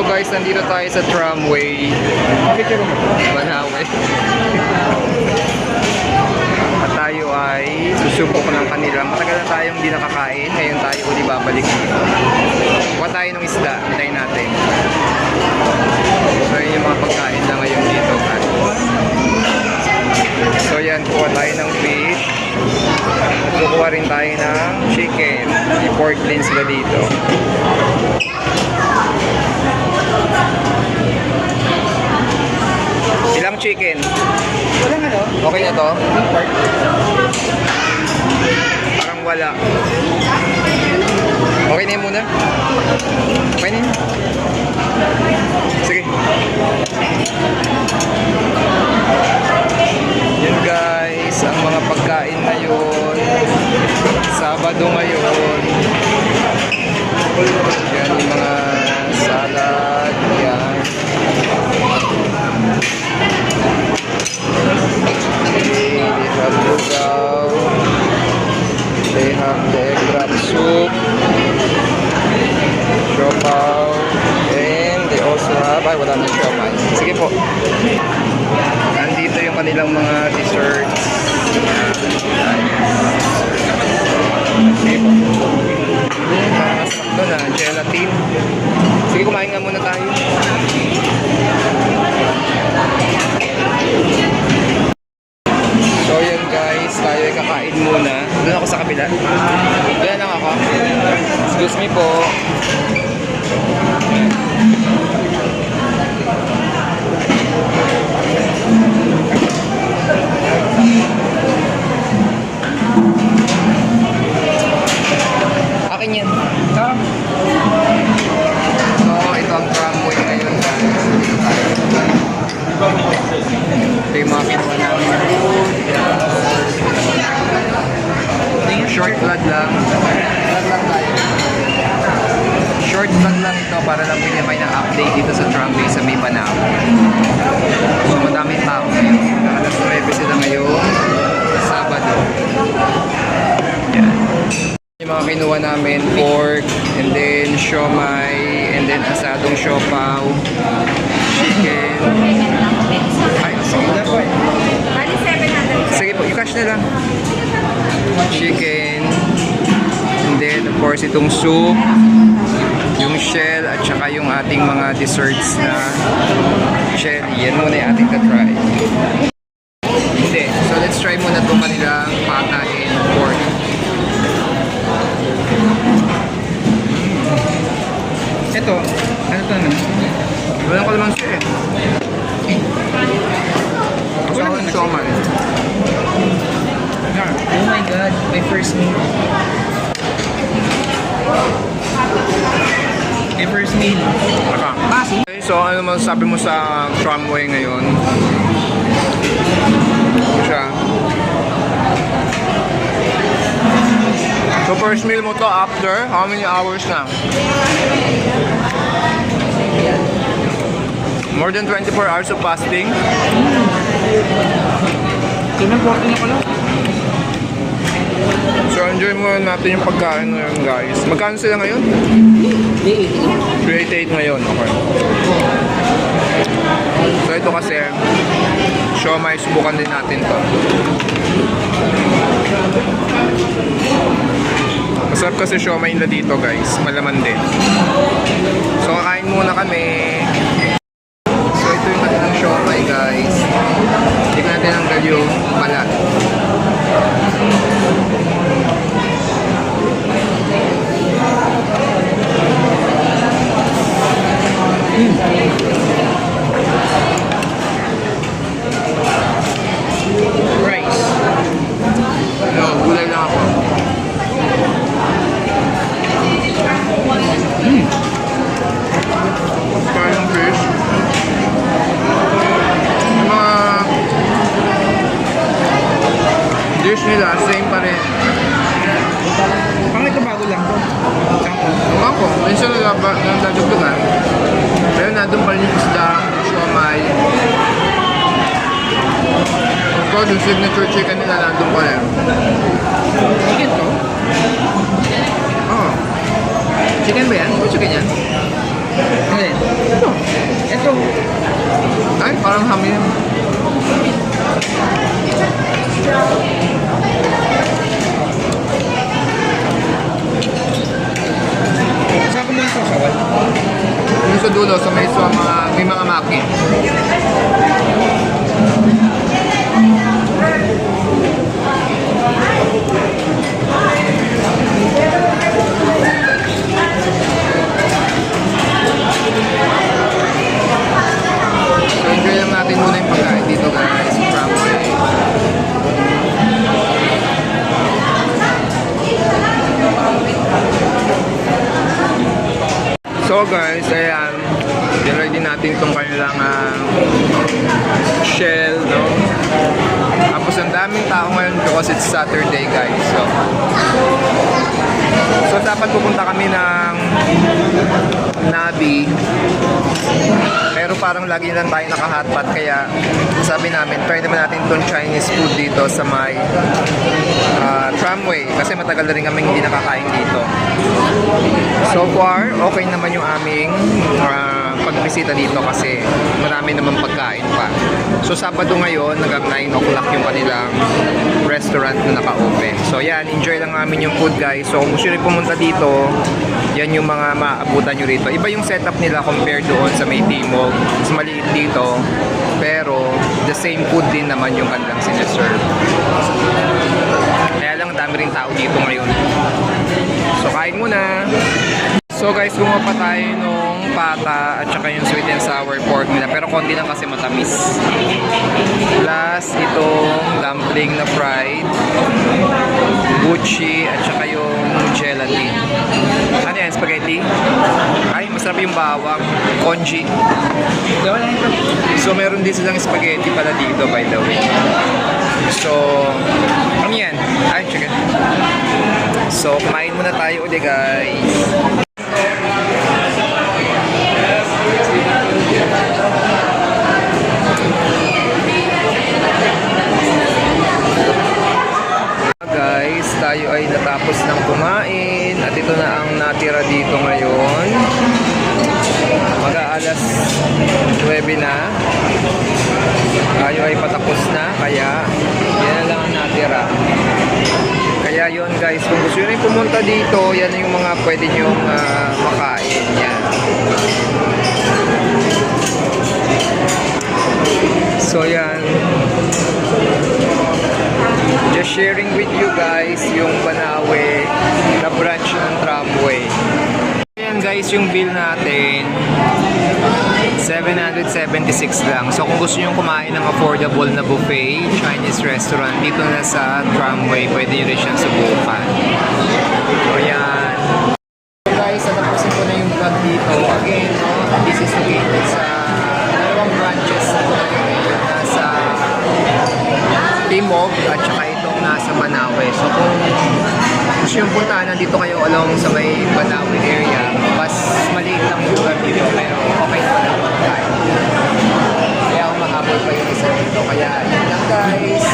So guys, nandito tayo sa tramway. Manawe. At tayo ay susubok ng kanila. Matagal na tayong hindi nakakain. Ngayon tayo uli babalik dito. Kuha tayo ng isda. Hintayin natin. So yun yung mga pagkain na ngayon dito guys. So yan, kuha tayo ng fish. At kukuha rin tayo ng chicken. May pork din sila dito. Ilang chicken? Walang ano? Okay na to? Pork. Parang wala. Okay na yun muna? Okay na yun? Sige. Yun guys, ang mga pagkain ngayon. Sabado ngayon. Yan yung mga salad. Yan. They have lugaw. They have the egg wrap soup. Siopaw. And they also have, ay wala na siomay. Sige po. Nandito yung kanilang mga desserts. Sige po. Mga snack doon na, gelatin. Sige, kumain nga muna tayo. So yun guys, tayo ay kakain muna. Doon ako sa kabila. Doon lang ako. Excuse me po. Akin yan. So ito ang tramway ngayon guys. Ito yung mga kinuha namin. Short vlog lang. Short vlog lang ito para lang bigyan kayo ng update dito sa tramway sa May Banahaw. So madaming tao ngayon. Alas 9 sila ngayon. Sabado. Yan. Yung mga kinuha namin, pork, and then siomay, and then asadong siopaw, chicken. Ay, asadong to. Sige po, i-cash na lang. Chicken, and then of course itong soup, yung shell, at saka yung ating mga desserts na cherry. Yan muna yung ating ka-try. Hindi. So let's try muna itong kanilang pakain pork. Ito, ano ito naman? Walang kalamansi eh. Kasama ng siomay. Oh my god, my first meal. My first meal. Okay, so ano masasabi mo sa tramway ngayon? Ito siya. So first meal mo to after how many hours na? More than 24 hours of fasting. Kailan 14 ako lang? So enjoy muna natin yung pagkain ngayon guys. Magkano sila ngayon? 388 ngayon. Okay. So ito kasi siomay, subukan din natin to. Masarap kasi siomay nila dito guys. Malaman din. So kakain muna kami. So ito yung kanilang siomay guys. Hindi ko natin ang galyo balat. Rice. No, gulay lang ako. Kaya ng fish. Yung mga dish nila, same pa rin. Parang ito bago lang to. Ewan ko, minsan nagdadugdugan. Pero nandun pa rin yung isda, siomay. Of course, yung signature chicken nila nandun pa rin. Chicken to? Oo. Chicken ba yan? Chicken yan? Ano yan? Ay, parang hamil. Saan ko muna sasawan? Yung sa dulo, sa may mga maki. So, enjoy lang natin muna yung pagkain dito guys. From So guys, ayan. Dinry din natin itong kanilang shell, no? Tapos ang daming tao ngayon because it's Saturday guys. So dapat pupunta kami ng Nabi. Pero parang lagi lang tayo naka-hotpot kaya sabi namin try naman natin itong Chinese food dito sa may tramway kasi matagal na rin kami hindi nakakain dito. So far, okay naman yung aming pagbisita dito kasi marami naman pagkain pa. So Sabado ngayon, hanggang 9 o'clock yung kanilang restaurant na naka-open. So yan, enjoy lang namin yung food guys. So kung gusto nyo rin pumunta dito, yan yung mga maabutan nyo rito. Iba yung setup nila compared doon sa may Timog. Mas maliit dito, pero the same food din naman yung kanilang sineserve. Kaya lang dami rin tao dito ngayon. So kain muna. So guys, gumawa pa tayo nung pata at saka yung sweet and sour pork nila. Pero konti lang kasi matamis. Plus itong dumpling na fried, buchi at saka yung gelatin. Ano yan? Spaghetti? Ay, masarap yung bawang. Congee. So meron din silang spaghetti pala dito by the way. So, ano yan? Ay, chicken. So, kumain muna tayo ulit guys. Guys, tayo ay natapos ng kumain at ito na ang natira dito ngayon. Mag-aalas 9 na. Tayo ay patapos na kaya yan na lang ang natira. Kaya yun guys, kung gusto nyo rin pumunta dito, yan yung mga pwede nyo makain. Yan. So yan. Just sharing with you guys yung Banawe na branch ng tramway. Ayan guys, yung bill natin 776 lang. So kung gusto nyo kumain ng affordable na buffet, Chinese restaurant, dito na sa tramway, pwede nyo rin siyang subukan. So yan. So guys, natapusin ko na yung vlog dito. Again, no, this is located sa dalawang branches na nasa Timog at saka itong nasa Banawe. So kung gusto yung puntahan, nandito kayo along sa may Banawe area, mas maliit lang yung lugar dito pero okay naman ang pagkain. Kaya umahabol pa yung isa dito. Kaya yun lang guys.